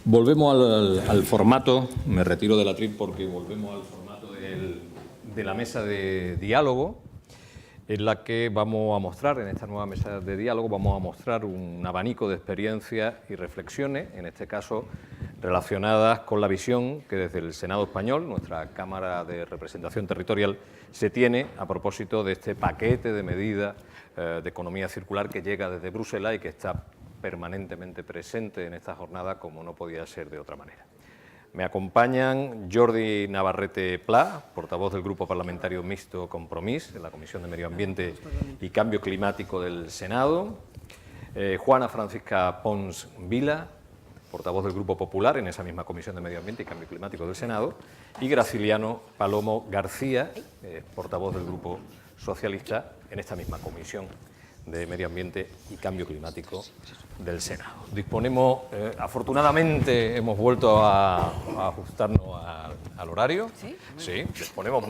Volvemos al formato, me retiro del atril porque volvemos al formato de la mesa de diálogo, en la que vamos a mostrar, en esta nueva mesa de diálogo, vamos a mostrar un abanico de experiencias y reflexiones, en este caso relacionadas con la visión que desde el Senado español, nuestra Cámara de Representación Territorial, se tiene a propósito de este paquete de medidas de economía circular que llega desde Bruselas y que está permanentemente presente en esta jornada, como no podía ser de otra manera. Me acompañan Jordi Navarrete Pla, portavoz del Grupo Parlamentario Mixto Compromís, de la Comisión de Medio Ambiente y Cambio Climático del Senado, Juana Francisca Pons Vila, portavoz del Grupo Popular en esa misma Comisión de Medio Ambiente y Cambio Climático del Senado, y Graciliano Palomo García, portavoz del Grupo Socialista en esta misma Comisión de Medio Ambiente y Cambio Climático del Senado. Disponemos, afortunadamente hemos vuelto a ajustarnos al horario. Sí, disponemos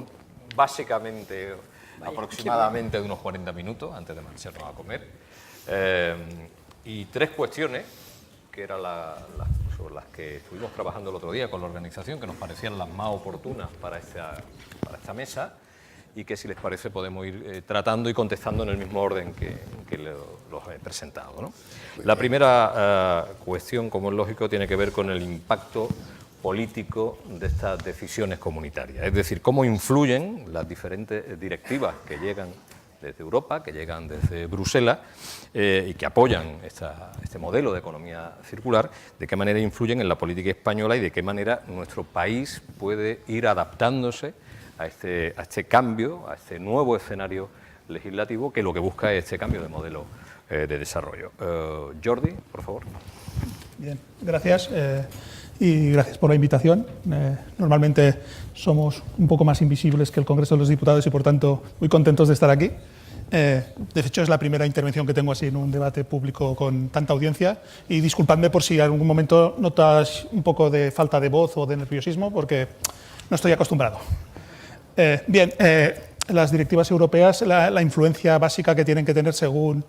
básicamente aproximadamente de unos 40 minutos antes de marcharnos a comer. Y tres cuestiones que eran sobre las que estuvimos trabajando el otro día con la organización, que nos parecían las más oportunas para esta mesa, y que, si les parece, podemos ir tratando y contestando en el mismo orden que los he presentado, ¿no? La primera cuestión, como es lógico, tiene que ver con el impacto político de estas decisiones comunitarias, es decir, cómo influyen las diferentes directivas que llegan desde Europa, que llegan desde Bruselas y que apoyan este modelo de economía circular, de qué manera influyen en la política española y de qué manera nuestro país puede ir adaptándose a este cambio, a este nuevo escenario legislativo que lo que busca es este cambio de modelo de desarrollo. Jordi, por favor. Bien, gracias y gracias por la invitación. Normalmente somos un poco más invisibles que el Congreso de los Diputados y, por tanto, muy contentos de estar aquí. De hecho, es la primera intervención que tengo así en un debate público con tanta audiencia, y disculpadme por si en algún momento notas un poco de falta de voz o de nerviosismo, porque no estoy acostumbrado. Las directivas europeas, la influencia básica que tienen que tener, según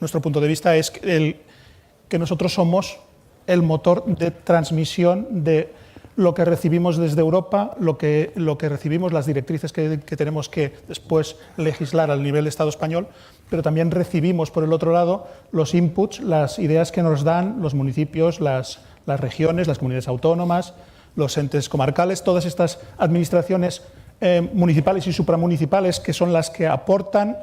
nuestro punto de vista, es que nosotros somos el motor de transmisión de lo que recibimos desde Europa, lo que recibimos, las directrices que tenemos que después legislar al nivel Estado español, pero también recibimos, por el otro lado, los inputs, las ideas que nos dan los municipios, las regiones, las comunidades autónomas, los entes comarcales, todas estas administraciones municipales y supramunicipales, que son las que aportan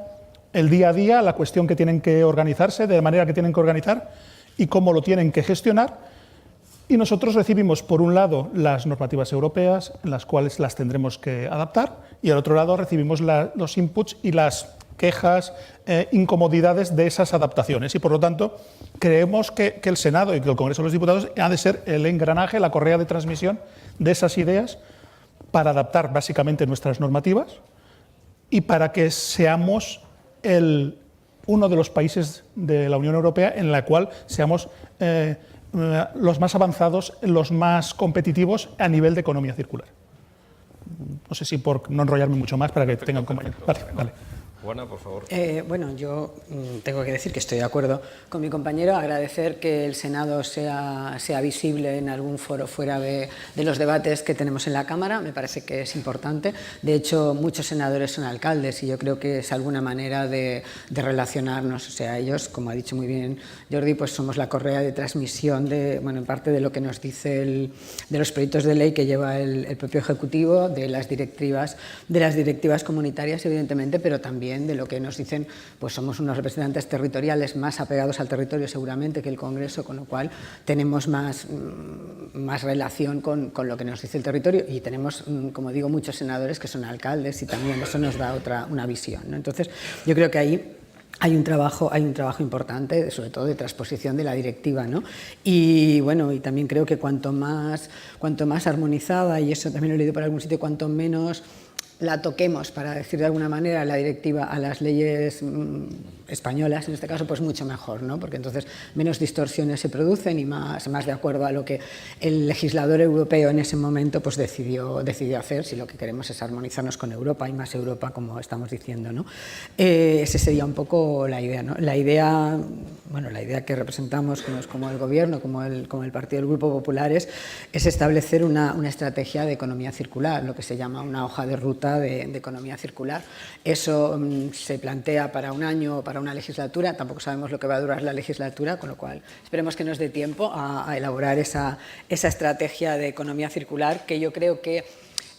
el día a día, la cuestión que tienen que organizarse, de la manera que tienen que organizar y cómo lo tienen que gestionar. Y nosotros recibimos, por un lado, las normativas europeas, en las cuales las tendremos que adaptar, y al otro lado recibimos los inputs y las quejas, incomodidades de esas adaptaciones. Y, por lo tanto, creemos que el Senado y que el Congreso de los Diputados ha de ser el engranaje, la correa de transmisión de esas ideas, para adaptar básicamente nuestras normativas y para que seamos uno de los países de la Unión Europea en la cual seamos los más avanzados, los más competitivos a nivel de economía circular. No sé si por no enrollarme mucho más para que tengan compañeros. Vale. Juana, por favor. Bueno, yo tengo que decir que estoy de acuerdo con mi compañero, agradecer que el Senado sea visible en algún foro fuera de los debates que tenemos en la Cámara, me parece que es importante. De hecho, muchos senadores son alcaldes y yo creo que es alguna manera de relacionarnos. O sea, ellos, como ha dicho muy bien Jordi, pues somos la correa de transmisión en parte de lo que nos dice de los proyectos de ley que lleva el propio Ejecutivo, de las directivas comunitarias, evidentemente, pero también de lo que nos dicen, pues somos unos representantes territoriales más apegados al territorio seguramente que el Congreso, con lo cual tenemos más relación con lo que nos dice el territorio, y tenemos, como digo, muchos senadores que son alcaldes y también eso nos da una visión, ¿no? Entonces, yo creo que ahí hay un trabajo importante, sobre todo de transposición de la directiva, ¿no? Y bueno, y también creo que cuanto más armonizada, y eso también lo he leído por algún sitio, cuanto menos la toquemos, para decir de alguna manera, la directiva a las leyes españolas, en este caso, pues mucho mejor, ¿no? Porque entonces menos distorsiones se producen y más de acuerdo a lo que el legislador europeo en ese momento pues decidió hacer, si lo que queremos es armonizarnos con Europa y más Europa, como estamos diciendo, ¿no? Esa sería un poco la idea, ¿no? La idea que representamos como el Gobierno, como el Partido del Grupo Popular, es establecer una estrategia de economía circular, lo que se llama una hoja de ruta de economía circular. Eso se plantea para un año o para una legislatura, tampoco sabemos lo que va a durar la legislatura, con lo cual esperemos que nos dé tiempo a elaborar esa estrategia de economía circular, que yo creo que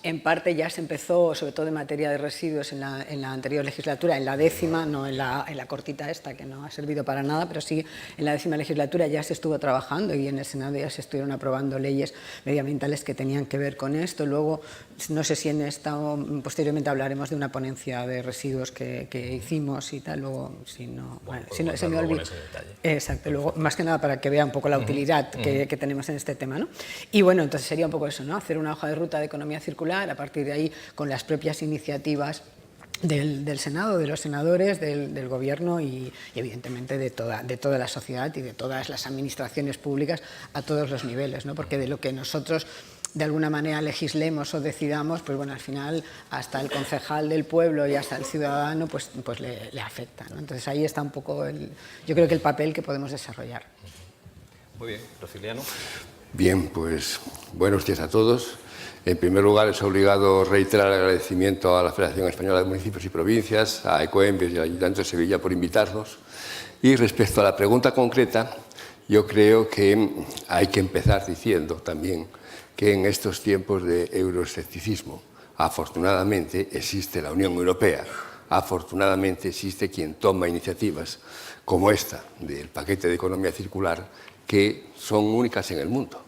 en parte ya se empezó, sobre todo en materia de residuos, en la anterior legislatura, en la 10ª, no en la cortita esta, que no ha servido para nada, pero sí en la 10ª legislatura ya se estuvo trabajando y en el Senado ya se estuvieron aprobando leyes medioambientales que tenían que ver con esto. Luego, no sé si en esta o posteriormente hablaremos de una ponencia de residuos que hicimos y tal, luego, si no se me olvida. Exacto, luego, más que nada para que vea un poco la utilidad que tenemos en este tema, ¿no? Y bueno, entonces sería un poco eso, ¿no? Hacer una hoja de ruta de economía circular, a partir de ahí, con las propias iniciativas del Senado, de los senadores, del Gobierno y evidentemente de toda la sociedad y de todas las administraciones públicas a todos los niveles, ¿no? Porque de lo que nosotros de alguna manera legislemos o decidamos, pues bueno, al final hasta el concejal del pueblo y hasta el ciudadano pues le afecta, ¿no? Entonces ahí está un poco yo creo que el papel que podemos desarrollar. Muy bien, Rociliano. Bien, pues buenos días a todos. En primer lugar, es obligado reiterar el agradecimiento a la Federación Española de Municipios y Provincias, a Ecoembes y al Ayuntamiento de Sevilla por invitarnos. Y respecto a la pregunta concreta, yo creo que hay que empezar diciendo también que en estos tiempos de euroescepticismo, afortunadamente existe la Unión Europea, afortunadamente existe quien toma iniciativas como esta del paquete de economía circular, que son únicas en el mundo.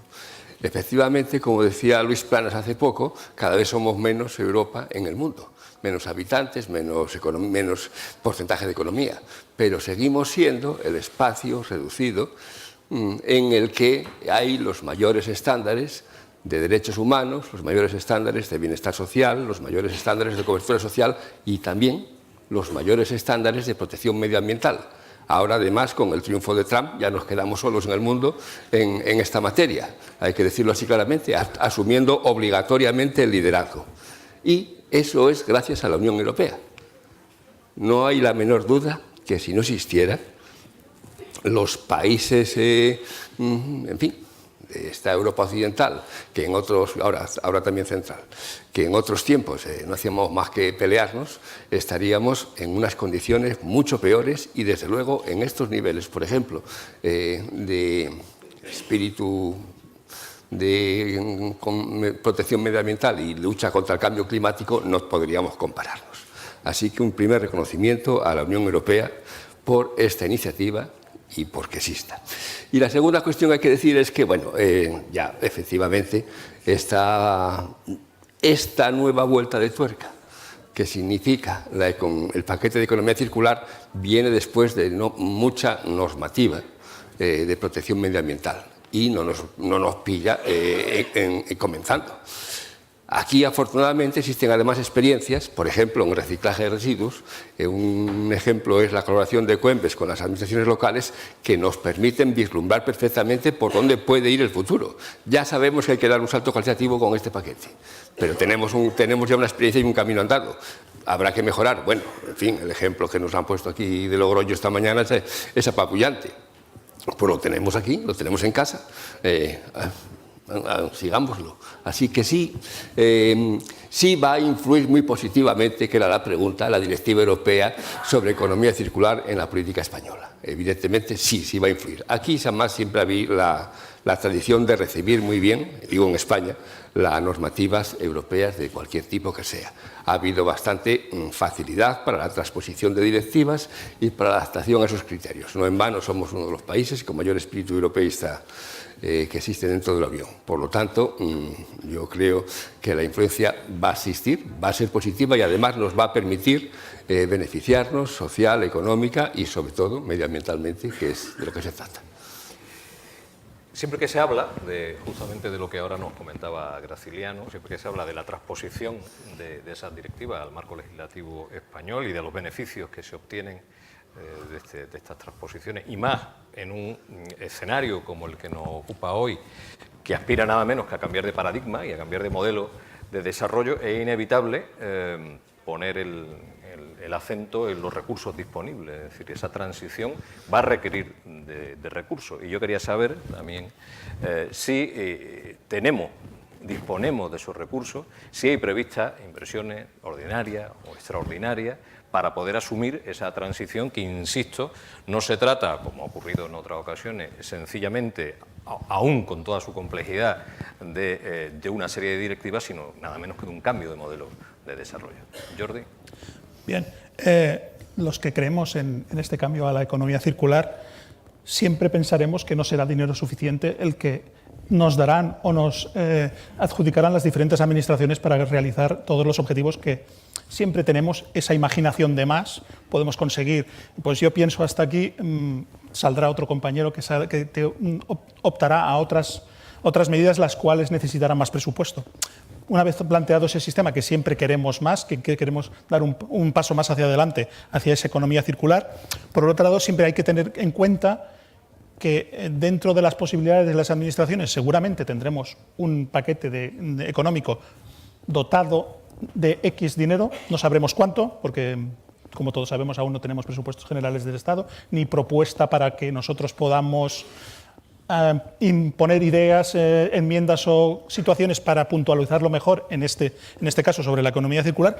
Efectivamente, como decía Luis Planas hace poco, cada vez somos menos Europa en el mundo. Menos habitantes, menos porcentaje de economía. Pero seguimos siendo el espacio reducido en el que hay los mayores estándares de derechos humanos, los mayores estándares de bienestar social, los mayores estándares de cobertura social y también los mayores estándares de protección medioambiental. Ahora, además, con el triunfo de Trump, ya nos quedamos solos en el mundo en esta materia. Hay que decirlo así claramente, asumiendo obligatoriamente el liderazgo. Y eso es gracias a la Unión Europea. No hay la menor duda que si no existiera, los países, en fin, de esta Europa occidental, que en otros, ahora también central, que en otros tiempos no hacíamos más que pelearnos, estaríamos en unas condiciones mucho peores y, desde luego, en estos niveles, por ejemplo, de espíritu de protección medioambiental y lucha contra el cambio climático, no podríamos compararnos. Así que un primer reconocimiento a la Unión Europea por esta iniciativa y porque exista. Y la segunda cuestión que hay que decir es que, bueno, ya efectivamente esta nueva vuelta de tuerca que significa el paquete de economía circular viene después de mucha normativa de protección medioambiental y no nos pilla comenzando. Aquí, afortunadamente, existen además experiencias, por ejemplo, en reciclaje de residuos. Un ejemplo es la colaboración de Ecoembes con las administraciones locales, que nos permiten vislumbrar perfectamente por dónde puede ir el futuro. Ya sabemos que hay que dar un salto cualitativo con este paquete, pero tenemos ya una experiencia y un camino andado. Habrá que mejorar. Bueno, en fin, el ejemplo que nos han puesto aquí de Logroño esta mañana es apabullante. Pues lo tenemos aquí, lo tenemos en casa. Sigámoslo. Así que sí va a influir muy positivamente, que era la pregunta, la Directiva Europea sobre economía circular en la política española. Evidentemente sí va a influir. Aquí además siempre había la tradición de recibir muy bien, digo en España, las normativas europeas de cualquier tipo que sea. Ha habido bastante facilidad para la transposición de directivas y para la adaptación a esos criterios. No en vano somos uno de los países con mayor espíritu europeísta que existe dentro de la Unión. Por lo tanto, yo creo que la influencia va a existir, va a ser positiva y además nos va a permitir beneficiarnos social, económica y sobre todo medioambientalmente, que es de lo que se trata. Siempre que se habla justamente de lo que ahora nos comentaba Graciliano, siempre que se habla de la transposición de esas directivas al marco legislativo español y de los beneficios que se obtienen de estas transposiciones, y más en un escenario como el que nos ocupa hoy, que aspira nada menos que a cambiar de paradigma y a cambiar de modelo de desarrollo, es inevitable poner el acento en los recursos disponibles. Es decir, esa transición va a requerir de recursos. Y yo quería saber también si disponemos de esos recursos, si hay previstas inversiones ordinarias o extraordinarias para poder asumir esa transición que, insisto, no se trata, como ha ocurrido en otras ocasiones, sencillamente, aún con toda su complejidad, de una serie de directivas, sino nada menos que de un cambio de modelo de desarrollo. Jordi. Bien, los que creemos en este cambio a la economía circular siempre pensaremos que no será dinero suficiente el que nos darán o nos adjudicarán las diferentes administraciones para realizar todos los objetivos que siempre tenemos esa imaginación de más, podemos conseguir. Pues yo pienso hasta aquí, saldrá otro compañero que optará a otras medidas las cuales necesitarán más presupuesto. Una vez planteado ese sistema, que siempre queremos más, que queremos dar un paso más hacia adelante, hacia esa economía circular, por otro lado siempre hay que tener en cuenta que dentro de las posibilidades de las administraciones seguramente tendremos un paquete económico dotado de X dinero, no sabremos cuánto, porque como todos sabemos aún no tenemos presupuestos generales del Estado, ni propuesta para que nosotros podamos imponer ideas, enmiendas o situaciones para puntualizarlo mejor, en este caso sobre la economía circular,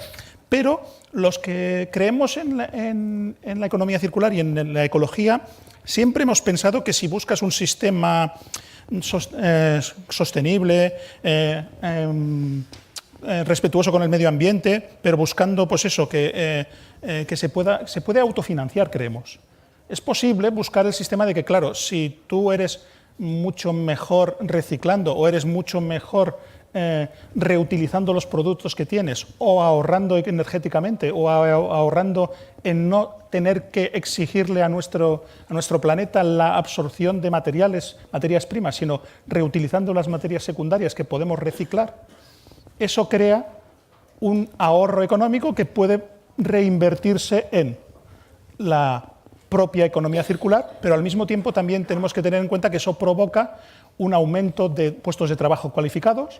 pero los que creemos en la economía circular y en la ecología, siempre hemos pensado que si buscas un sistema sostenible, respetuoso con el medio ambiente, pero buscando pues eso, que se puede autofinanciar, creemos. Es posible buscar el sistema de que, claro, si tú eres mucho mejor reciclando o eres mucho mejor reutilizando los productos que tienes o ahorrando energéticamente o ahorrando en no tener que exigirle a nuestro planeta la absorción de materias primas, sino reutilizando las materias secundarias que podemos reciclar, eso crea un ahorro económico que puede reinvertirse en la propia economía circular, pero al mismo tiempo también tenemos que tener en cuenta que eso provoca un aumento de puestos de trabajo cualificados,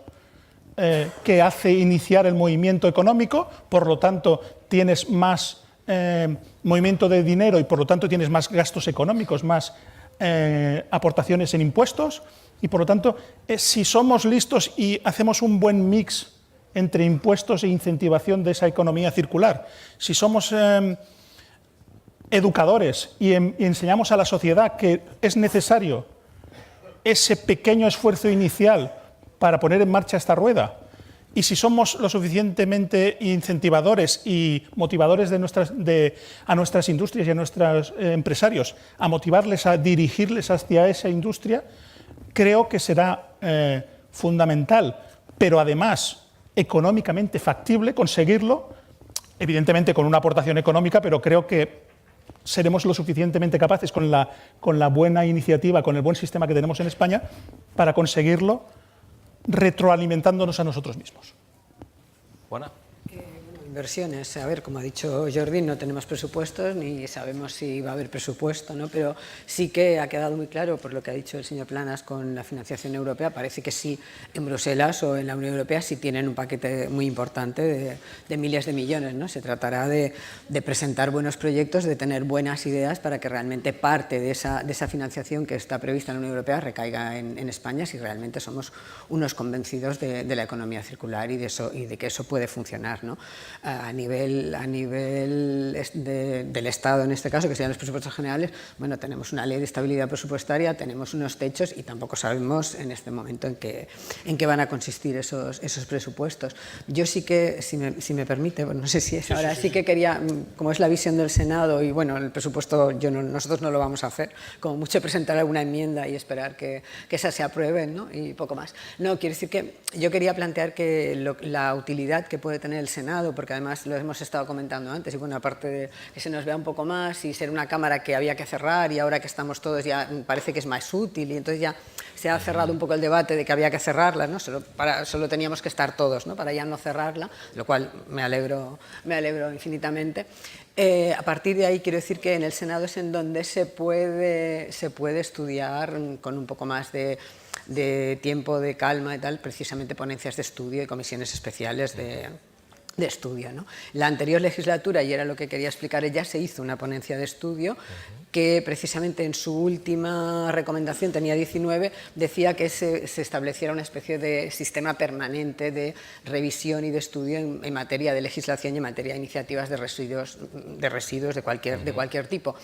que hace iniciar el movimiento económico, por lo tanto tienes más movimiento de dinero y por lo tanto tienes más gastos económicos, más aportaciones en impuestos y por lo tanto si somos listos y hacemos un buen mix entre impuestos e incentivación de esa economía circular, si somos educadores y enseñamos a la sociedad que es necesario ese pequeño esfuerzo inicial para poner en marcha esta rueda, y si somos lo suficientemente incentivadores y motivadores a nuestras industrias y a nuestros empresarios, a motivarles, a dirigirles hacia esa industria, creo que será fundamental, pero además económicamente factible conseguirlo, evidentemente con una aportación económica, pero creo que seremos lo suficientemente capaces con la buena iniciativa, con el buen sistema que tenemos en España, para conseguirlo retroalimentándonos a nosotros mismos. Juana. Inversiones, a ver, como ha dicho Jordi, no tenemos presupuestos ni sabemos si va a haber presupuesto, ¿no? Pero sí que ha quedado muy claro por lo que ha dicho el señor Planas con la financiación europea, parece que sí en Bruselas o en la Unión Europea sí tienen un paquete muy importante de miles de millones, ¿no? Se tratará de presentar buenos proyectos, de tener buenas ideas para que realmente parte de esa financiación que está prevista en la Unión Europea recaiga en España, si realmente somos unos convencidos de la economía circular y de que eso puede funcionar, ¿no? A nivel del Estado, en este caso, que sean los presupuestos generales, bueno, tenemos una ley de estabilidad presupuestaria, tenemos unos techos y tampoco sabemos en este momento en qué van a consistir esos presupuestos. Yo sí que, si me permite, bueno, no sé si es ahora, sí que quería, como es la visión del Senado y bueno, el presupuesto nosotros no lo vamos a hacer, como mucho presentar alguna enmienda y esperar que esa se apruebe, ¿no? Y poco más. No, quiero decir que yo quería plantear que la utilidad que puede tener el Senado, porque porque además lo hemos estado comentando antes, y bueno, aparte de que se nos vea un poco más y ser una cámara que había que cerrar, y ahora que estamos todos ya parece que es más útil, y entonces ya se ha cerrado un poco el debate de que había que cerrarla, ¿no? Solo teníamos que estar todos, ¿no? Para ya no cerrarla, lo cual me alegro infinitamente. A partir de ahí quiero decir que en el Senado es en donde se puede estudiar con un poco más de tiempo, de calma y tal, precisamente ponencias de estudio y comisiones especiales de estudio, ¿no? La anterior legislatura, y era lo que quería explicar, ya se hizo una ponencia de estudio que precisamente en su última recomendación, tenía 19, decía que se estableciera una especie de sistema permanente de revisión y de estudio en materia de legislación y en materia de iniciativas de residuos de cualquier tipo.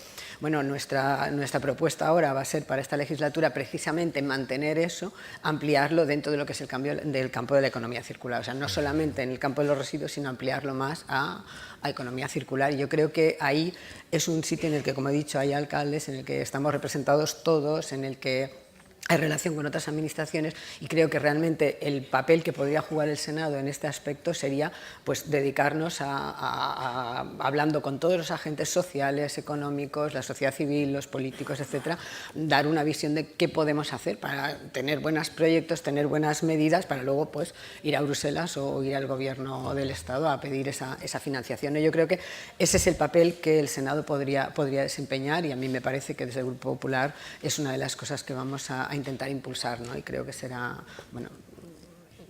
Bueno, nuestra propuesta ahora va a ser para esta legislatura precisamente mantener eso, ampliarlo dentro de lo que es del campo de la economía circular. O sea, no solamente en el campo de los residuos, sino ampliarlo más a economía circular. Y yo creo que ahí es un sitio en el que, como he dicho, hay alcaldes, en el que estamos representados todos, en el que hay relación con otras administraciones, y creo que realmente el papel que podría jugar el Senado en este aspecto sería pues dedicarnos hablando con todos los agentes sociales, económicos, la sociedad civil, los políticos, etcétera, dar una visión de qué podemos hacer para tener buenos proyectos, tener buenas medidas, para luego pues ir a Bruselas o ir al Gobierno del Estado a pedir esa financiación. Yo creo que ese es el papel que el Senado podría desempeñar, y a mí me parece que desde el Grupo Popular es una de las cosas que vamos a intentar impulsar, ¿no? Y creo que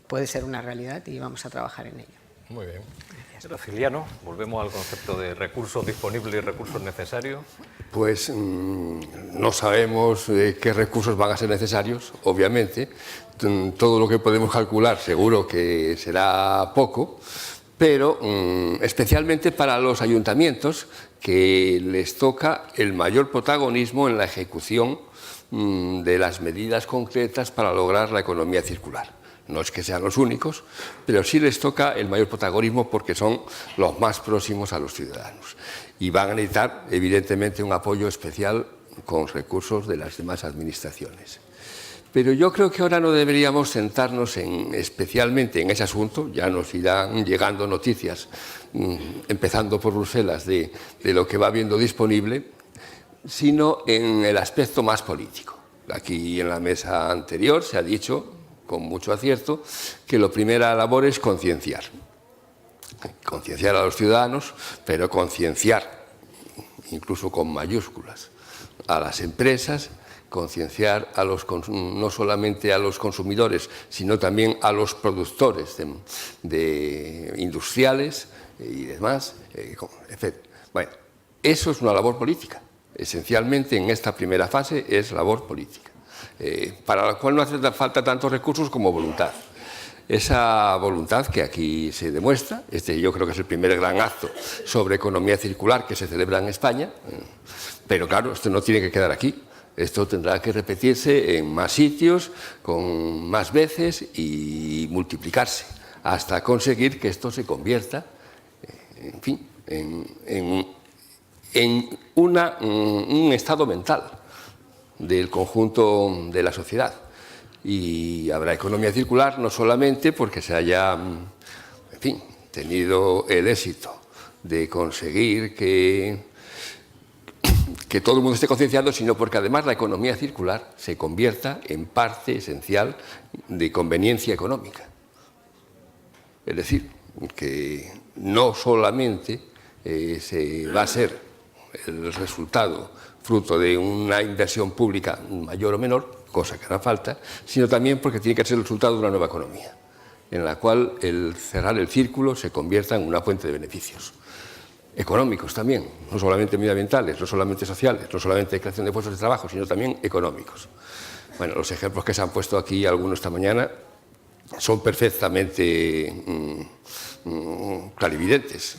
puede ser una realidad y vamos a trabajar en ello. Muy bien. Graciliano, volvemos al concepto de recursos disponibles y recursos necesarios. Pues no sabemos qué recursos van a ser necesarios, obviamente. Todo lo que podemos calcular seguro que será poco, pero especialmente para los ayuntamientos, que les toca el mayor protagonismo en la ejecución de las medidas concretas para lograr la economía circular. No es que sean los únicos, pero sí les toca el mayor protagonismo porque son los más próximos a los ciudadanos. Y van a necesitar, evidentemente, un apoyo especial con recursos de las demás administraciones. Pero yo creo que ahora no deberíamos centrarnos especialmente en ese asunto. Ya nos irán llegando noticias, empezando por Bruselas, de lo que va habiendo disponible, sino en el aspecto más político. Aquí en la mesa anterior se ha dicho, con mucho acierto, que la primera labor es concienciar. Concienciar a los ciudadanos, pero concienciar, incluso con mayúsculas, a las empresas, concienciar no solamente a los consumidores, sino también a los productores de industriales y demás, etc. Bueno, eso es una labor política. Esencialmente, en esta primera fase es labor política, para la cual no hace falta tantos recursos como voluntad. Esa voluntad que aquí se demuestra, yo creo que es el primer gran acto sobre economía circular que se celebra en España, pero claro, esto no tiene que quedar aquí. Esto tendrá que repetirse en más sitios, con más veces y multiplicarse, hasta conseguir que esto se convierta, en fin, en un estado mental del conjunto de la sociedad. Y habrá economía circular no solamente porque se haya, en fin, tenido el éxito de conseguir que todo el mundo esté concienciado, sino porque además la economía circular se convierta en parte esencial de conveniencia económica. Es decir, que no solamente se va a ser el resultado fruto de una inversión pública mayor o menor, cosa que hará falta, sino también porque tiene que ser el resultado de una nueva economía, en la cual el cerrar el círculo se convierta en una fuente de beneficios económicos también, no solamente medioambientales, no solamente sociales, no solamente de creación de puestos de trabajo, sino también económicos. Bueno, los ejemplos que se han puesto aquí, algunos esta mañana, son perfectamente clarividentes.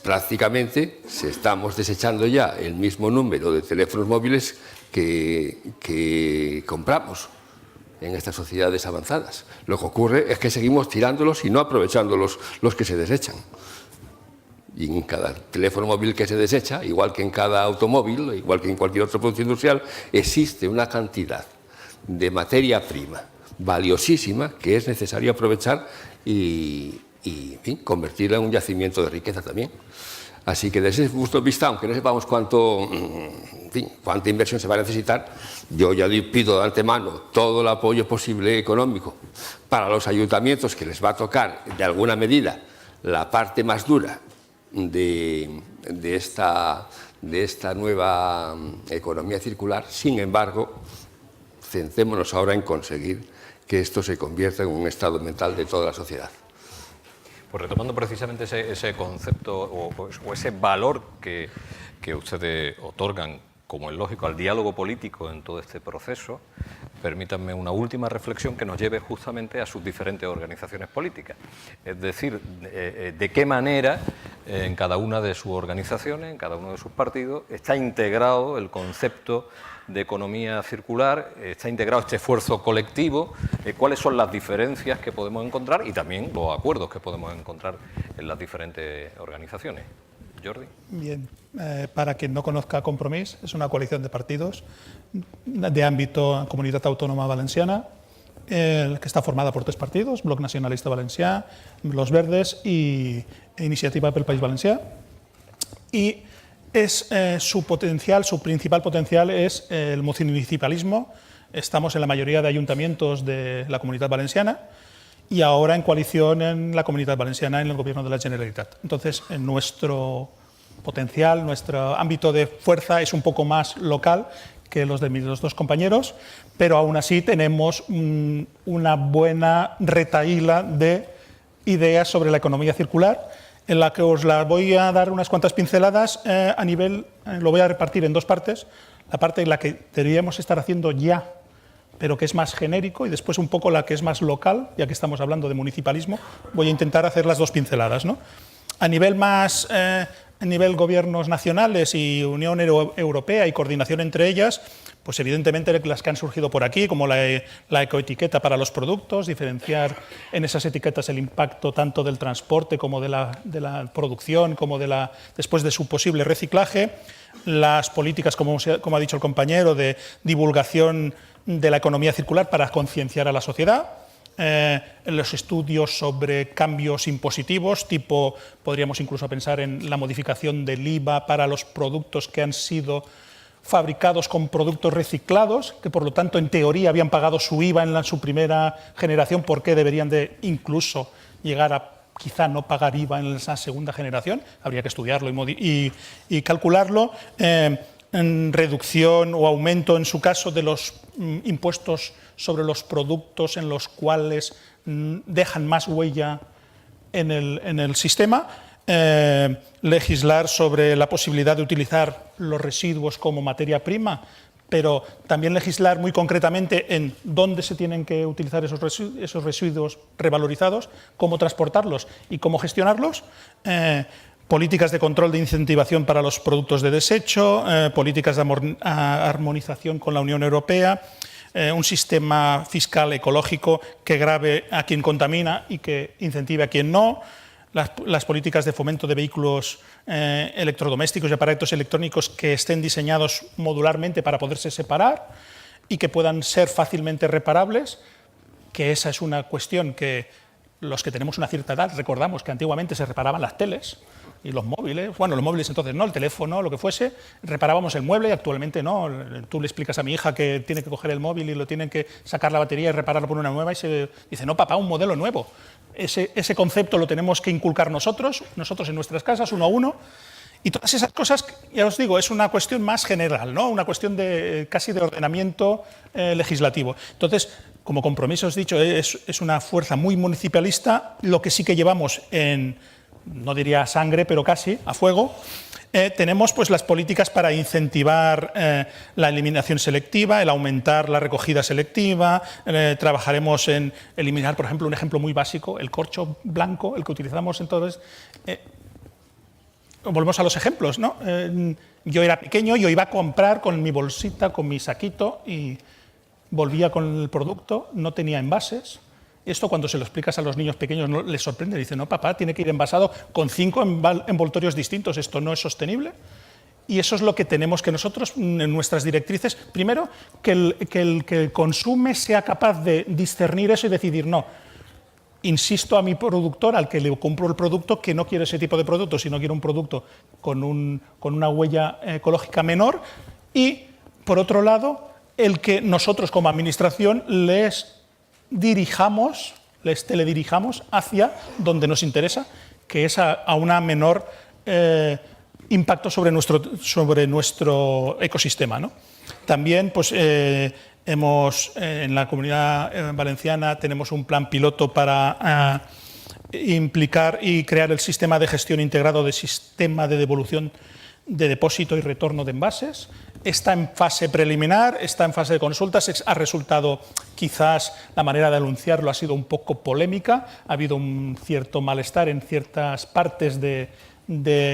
Prácticamente estamos desechando ya el mismo número de teléfonos móviles que compramos en estas sociedades avanzadas. Lo que ocurre es que seguimos tirándolos y no aprovechando los que se desechan. Y en cada teléfono móvil que se desecha, igual que en cada automóvil, igual que en cualquier otro producto industrial, existe una cantidad de materia prima valiosísima que es necesario aprovechar y y en fin, convertirla en un yacimiento de riqueza también. Así que desde ese punto de vista, aunque no sepamos cuánta inversión se va a necesitar, yo ya pido de antemano todo el apoyo posible económico para los ayuntamientos que les va a tocar, de alguna medida, la parte más dura de esta nueva economía circular. Sin embargo, centrémonos ahora en conseguir que esto se convierta en un estado mental de toda la sociedad. Pues retomando precisamente ese concepto o ese valor que ustedes otorgan, como es lógico, al diálogo político en todo este proceso, permítanme una última reflexión que nos lleve justamente a sus diferentes organizaciones políticas. Es decir, de qué manera en cada una de sus organizaciones, en cada uno de sus partidos, está integrado el concepto de economía circular, está integrado este esfuerzo colectivo, cuáles son las diferencias que podemos encontrar y también los acuerdos que podemos encontrar en las diferentes organizaciones. Jordi. Bien, para quien no conozca Compromís, es una coalición de partidos de ámbito Comunitat Autónoma Valenciana, que está formada por 3 partidos, Bloc Nacionalista Valencià, Los Verdes y Iniciativa pel País Valencià. Y su principal potencial es el municipalismo. Estamos en la mayoría de ayuntamientos de la Comunitat Valenciana y ahora en coalición en la Comunitat Valenciana en el Gobierno de la Generalitat. Entonces, nuestro potencial, nuestro ámbito de fuerza es un poco más local que los de mis 2 compañeros, pero aún así tenemos una buena retahíla de ideas sobre la economía circular, en la que os la voy a dar unas cuantas pinceladas a nivel, lo voy a repartir en 2 partes, la parte en la que deberíamos estar haciendo ya, pero que es más genérico, y después un poco la que es más local, ya que estamos hablando de municipalismo, voy a intentar hacer las 2 pinceladas, ¿no? A nivel gobiernos nacionales y Unión Europea y coordinación entre ellas, pues evidentemente las que han surgido por aquí, como la ecoetiqueta para los productos, diferenciar en esas etiquetas el impacto tanto del transporte como de la producción, como después de su posible reciclaje, las políticas, como ha dicho el compañero, de divulgación de la economía circular para concienciar a la sociedad, los estudios sobre cambios impositivos, tipo, podríamos incluso pensar en la modificación del IVA para los productos que han sido fabricados con productos reciclados, que por lo tanto en teoría habían pagado su IVA en su primera generación, ¿por qué deberían de incluso llegar a quizá no pagar IVA en esa segunda generación? Habría que estudiarlo y calcularlo. En reducción o aumento, en su caso, de los impuestos sobre los productos en los cuales dejan más huella en el sistema, legislar sobre la posibilidad de utilizar los residuos como materia prima, pero también legislar muy concretamente en dónde se tienen que utilizar esos residuos revalorizados, cómo transportarlos y cómo gestionarlos. Políticas de control de incentivación para los productos de desecho, políticas de armonización con la Unión Europea, un sistema fiscal ecológico que grave a quien contamina y que incentive a quien no, las políticas de fomento de vehículos electrodomésticos y aparatos electrónicos que estén diseñados modularmente para poderse separar y que puedan ser fácilmente reparables, que esa es una cuestión que los que tenemos una cierta edad recordamos que antiguamente se reparaban las teles y los móviles, bueno, los móviles entonces no, el teléfono, lo que fuese, reparábamos el mueble y actualmente no. Tú le explicas a mi hija que tiene que coger el móvil y lo tienen que sacar la batería y repararlo por una nueva y se dice, no papá, un modelo nuevo. Ese concepto lo tenemos que inculcar nosotros en nuestras casas, uno a uno, y todas esas cosas, ya os digo, es una cuestión más general, ¿no? Una cuestión casi de ordenamiento legislativo. Entonces, como compromiso os he dicho, es una fuerza muy municipalista, lo que sí que llevamos no diría a sangre, pero casi, a fuego. Tenemos pues las políticas para incentivar la eliminación selectiva, el aumentar la recogida selectiva, trabajaremos en eliminar, por ejemplo, un ejemplo muy básico, el corcho blanco, el que utilizamos entonces. Volvemos a los ejemplos, ¿no? Yo era pequeño, yo iba a comprar con mi bolsita, con mi saquito y volvía con el producto, no tenía envases. Esto cuando se lo explicas a los niños pequeños no les sorprende, dicen, no papá, tiene que ir envasado con 5 envoltorios distintos, esto no es sostenible. Y eso es lo que tenemos que nosotros, en nuestras directrices, primero, que el que consume sea capaz de discernir eso y decidir, no, insisto a mi productor, al que le compro el producto, que no quiere ese tipo de producto, sino quiere un producto con una huella ecológica menor. Y, por otro lado, el que nosotros como administración les teledirijamos hacia donde nos interesa, que es a una menor impacto sobre nuestro ecosistema, ¿no? También, pues, en la Comunidad Valenciana tenemos un plan piloto para implicar y crear el sistema de gestión integrado de sistema de devolución de depósito y retorno de envases. Está en fase preliminar, está en fase de consultas, ha resultado, quizás la manera de anunciarlo ha sido un poco polémica, ha habido un cierto malestar en ciertas partes de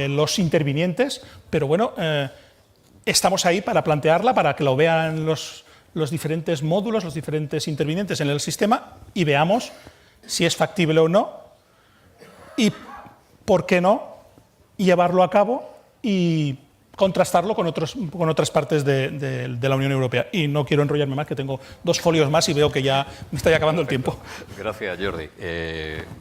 los intervinientes, pero bueno, estamos ahí para plantearla, para que lo vean los diferentes módulos, los diferentes intervinientes en el sistema y veamos si es factible o no y, ¿por qué no?, llevarlo a cabo y contrastarlo con otras partes de la Unión Europea. Y no quiero enrollarme más, que tengo 2 folios más y veo que ya me está acabando el tiempo. Gracias, Jordi.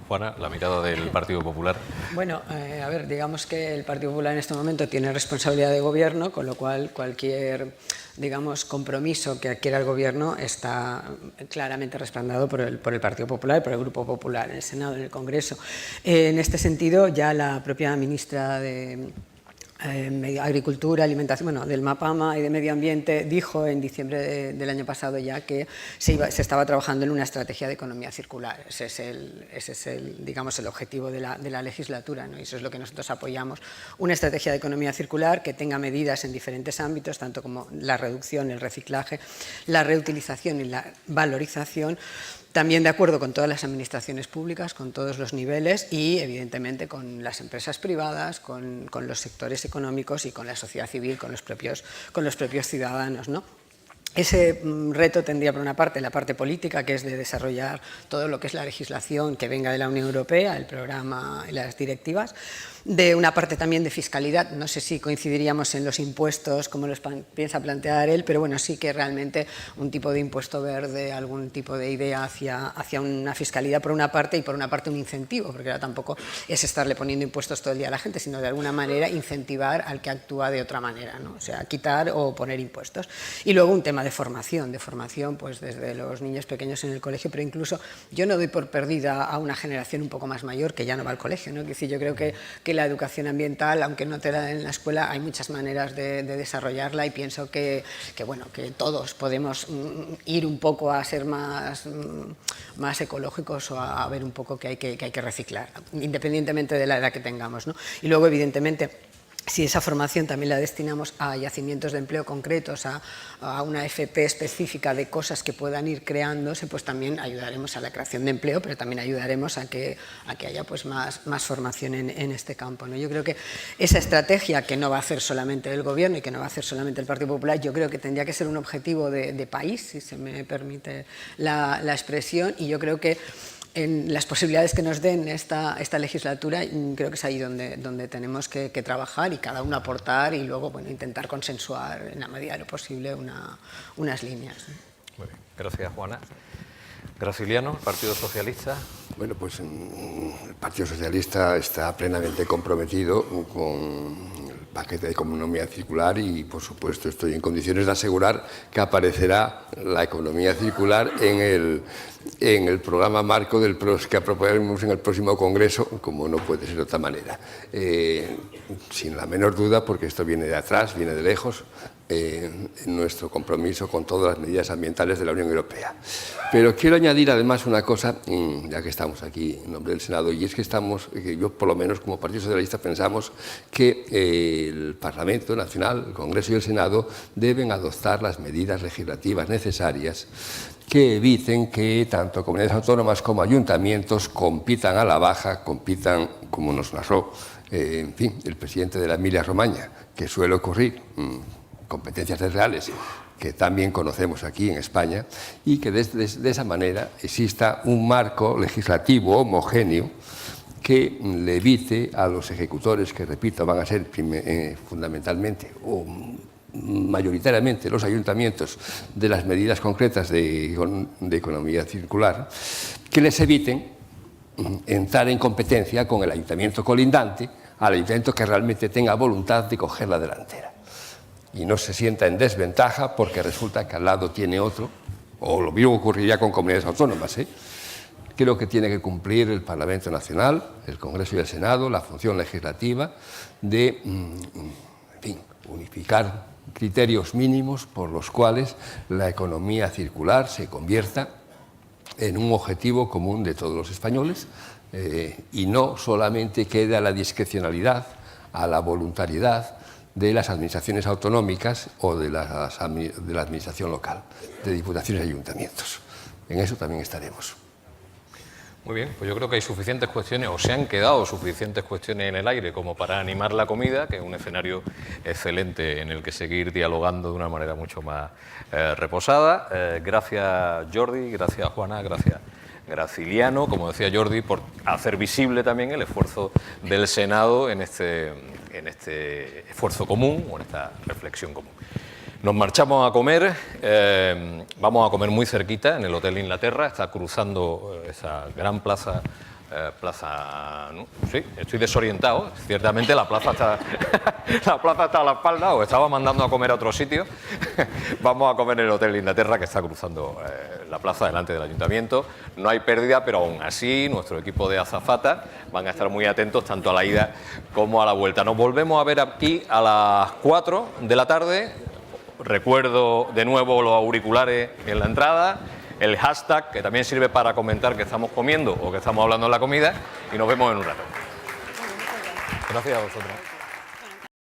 Juana, la mirada del Partido Popular. Bueno, a ver, digamos que el Partido Popular en este momento tiene responsabilidad de gobierno, con lo cual cualquier, digamos, compromiso que adquiera el gobierno está claramente respaldado por el Partido Popular y por el Grupo Popular en el Senado, en el Congreso. En este sentido, ya la propia ministra de Agricultura, Alimentación, bueno, del MAPAMA y de Medio Ambiente, dijo en diciembre del año pasado ya que se estaba trabajando en una estrategia de economía circular. Ese es digamos, el objetivo de la legislatura, ¿no? Y eso es lo que nosotros apoyamos. Una estrategia de economía circular que tenga medidas en diferentes ámbitos, tanto como la reducción, el reciclaje, la reutilización y la valorización, también de acuerdo con todas las administraciones públicas, con todos los niveles y, evidentemente, con las empresas privadas, con los sectores económicos y con la sociedad civil, con los propios ciudadanos, ¿no? Ese reto tendría, por una parte, la parte política, que es de desarrollar todo lo que es la legislación que venga de la Unión Europea, el programa y las directivas. De una parte también de fiscalidad, no sé si coincidiríamos en los impuestos como los piensa plantear él, pero bueno, sí que realmente un tipo de impuesto verde, algún tipo de idea hacia una fiscalidad por una parte y por una parte un incentivo, porque ahora tampoco es estarle poniendo impuestos todo el día a la gente, sino de alguna manera incentivar al que actúa de otra manera, ¿no? O sea, quitar o poner impuestos. Y luego un tema de formación pues desde los niños pequeños en el colegio, pero incluso yo no doy por perdida a una generación un poco más mayor que ya no va al colegio, ¿no? Es decir, yo creo que la educación ambiental, aunque no te la den en la escuela, hay muchas maneras de desarrollarla y pienso que todos podemos ir un poco a ser más ecológicos o a ver un poco que hay que reciclar, independientemente de la edad que tengamos, ¿no? Y luego, evidentemente, si esa formación también la destinamos a yacimientos de empleo concretos, a una FP específica de cosas que puedan ir creándose, pues también ayudaremos a la creación de empleo, pero también ayudaremos a que haya pues más formación en este campo, ¿no? Yo creo que esa estrategia, que no va a hacer solamente el Gobierno y que no va a hacer solamente el Partido Popular, yo creo que tendría que ser un objetivo de país, si se me permite la expresión, y yo creo que en las posibilidades que nos den esta legislatura, creo que es ahí donde tenemos que trabajar y cada uno aportar y luego, bueno, intentar consensuar en la medida de lo posible unas líneas. Muy bien, gracias, Juana. Graciliano, el Partido Socialista. Bueno, pues el Partido Socialista está plenamente comprometido con el paquete de economía circular y, por supuesto, estoy en condiciones de asegurar que aparecerá la economía circular en el programa marco que aprobaremos en el próximo Congreso, como no puede ser de otra manera. Sin la menor duda, porque esto viene de atrás, viene de lejos, nuestro compromiso con todas las medidas ambientales de la Unión Europea. Pero quiero añadir además una cosa, ya que estamos aquí en nombre del Senado, y es que yo por lo menos como Partido Socialista pensamos que el Parlamento Nacional, el Congreso y el Senado deben adoptar las medidas legislativas necesarias que eviten que tanto comunidades autónomas como ayuntamientos compitan a la baja, compitan, como nos narró, en fin, el presidente de la Emilia-Romagna, que suele ocurrir, competencias desleales que también conocemos aquí en España, y que de esa manera exista un marco legislativo homogéneo que le evite a los ejecutores, que repito, van a ser fundamentalmente o mayoritariamente los ayuntamientos, de las medidas concretas de economía circular, que les eviten entrar en competencia con el ayuntamiento colindante, al ayuntamiento que realmente tenga voluntad de coger la delantera y no se sienta en desventaja porque resulta que al lado tiene otro, o lo mismo ocurriría con comunidades autónomas. Creo que tiene que cumplir el Parlamento Nacional, el Congreso y el Senado, la función legislativa de en fin, unificar criterios mínimos por los cuales la economía circular se convierta en un objetivo común de todos los españoles y no solamente quede a la discrecionalidad, a la voluntariedad de las administraciones autonómicas o de la administración local, de diputaciones y ayuntamientos. En eso también estaremos. Muy bien, pues yo creo que hay suficientes cuestiones, o se han quedado suficientes cuestiones en el aire como para animar la comida, que es un escenario excelente en el que seguir dialogando de una manera mucho más reposada. Gracias Jordi, gracias Juana, gracias Graciliano, como decía Jordi, por hacer visible también el esfuerzo del Senado en este esfuerzo común o en esta reflexión común. Nos marchamos a comer, vamos a comer muy cerquita, en el Hotel Inglaterra, está cruzando esa gran plaza, ¿no? Sí, estoy desorientado, ciertamente la plaza está, a la espalda, os estaba mandando a comer a otro sitio. Vamos a comer en el Hotel Inglaterra, que está cruzando la plaza delante del Ayuntamiento. No hay pérdida, pero aún así nuestro equipo de azafatas van a estar muy atentos tanto a la ida como a la vuelta. Nos volvemos a ver aquí a las 4 de la tarde. Recuerdo de nuevo los auriculares en la entrada, el hashtag, que también sirve para comentar que estamos comiendo o que estamos hablando en la comida, y nos vemos en un rato. Gracias a vosotros.